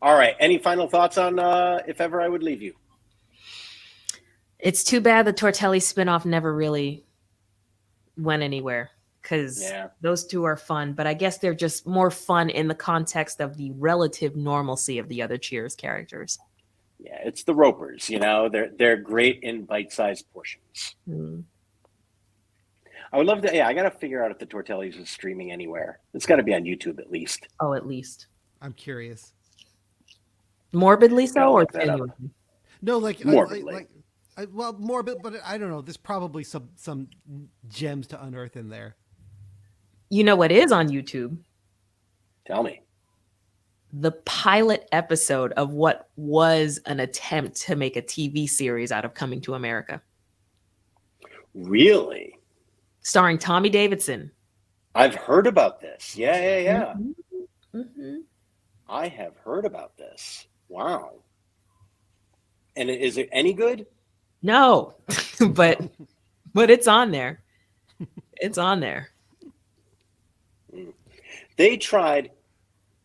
All right. Any final thoughts on If Ever I Would Leave You? It's too bad the Tortelli spinoff never really went anywhere, because those two are fun, but I guess they're just more fun in the context of the relative normalcy of the other Cheers characters. Yeah, it's the Ropers, you know, they're great in bite-sized portions. I would love to, I got to figure out if the Tortellis is streaming anywhere. It's got to be on YouTube at least. Oh, at least. I'm curious. Morbidly so, or look that up. genuinely? No, like Morbidly. well, morbid, but I don't know. There's probably some gems to unearth in there. You know what is on YouTube? Tell me. The pilot episode of what was an attempt to make a TV series out of Coming to America. Really? Starring Tommy Davidson. I've heard about this. Yeah. Mm-hmm. I have heard about this. Wow. And is it any good? No, but it's on there. It's on there. They tried.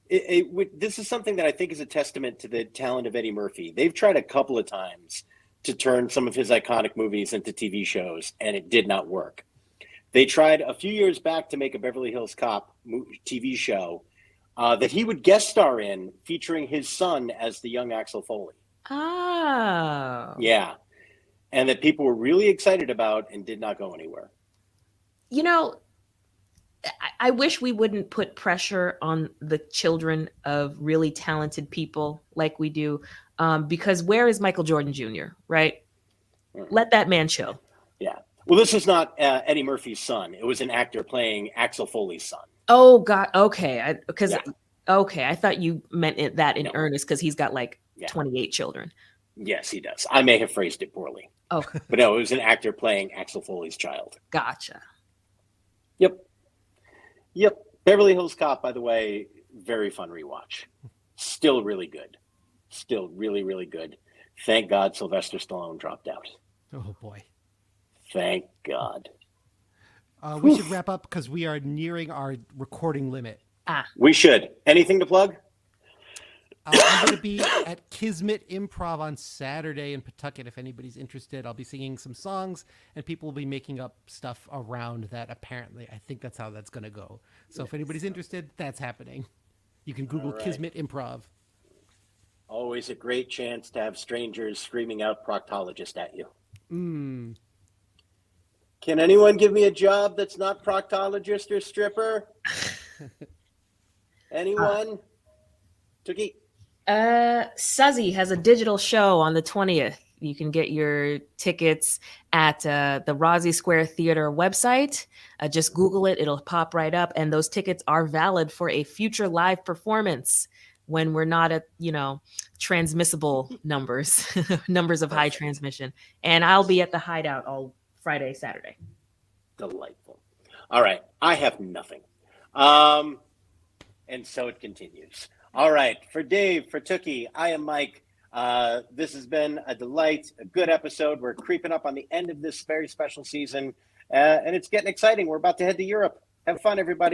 This is something that I think is a testament to the talent of Eddie Murphy. They've tried a couple of times to turn some of his iconic movies into TV shows, and it did not work. They tried a few years back to make a Beverly Hills Cop TV show that he would guest star in, featuring his son as the young Axel Foley. Oh. Yeah. And that people were really excited about and did not go anywhere. You know, I wish we wouldn't put pressure on the children of really talented people like we do, because where is Michael Jordan Jr., right? Let that man chill. Yeah. Well, this was not Eddie Murphy's son. It was an actor playing Axel Foley's son. Oh, God. Okay. I thought you meant that in earnest, because he's got 28 children. Yes, he does. I may have phrased it poorly. Oh. But no, it was an actor playing Axel Foley's child. Gotcha. Yep. Beverly Hills Cop, by the way, very fun rewatch. Still really good. Still really, really good. Thank God Sylvester Stallone dropped out. Oh, boy. Thank God. We should wrap up because we are nearing our recording limit. We should. Anything to plug? I'm going to be at Kismet Improv on Saturday in Pawtucket. If anybody's interested, I'll be singing some songs, and people will be making up stuff around that. Apparently, I think that's how that's going to go. So if anybody's interested, that's happening. You can Google Kismet Improv. Always a great chance to have strangers screaming out proctologist at you. Can anyone give me a job that's not proctologist or stripper? Anyone? Tookie? Suzzy has a digital show on the 20th. You can get your tickets at the Rossi Square Theater website. Just Google it. It'll pop right up. And those tickets are valid for a future live performance when we're not at, transmissible numbers, numbers of high transmission. And I'll be at the Hideout all Friday, Saturday. Delightful. All right. I have nothing. And so it continues. All right. For Dave, for Tookie, I am Mike. This has been a delight, a good episode. We're creeping up on the end of this very special season, and it's getting exciting. We're about to head to Europe. Have fun, everybody.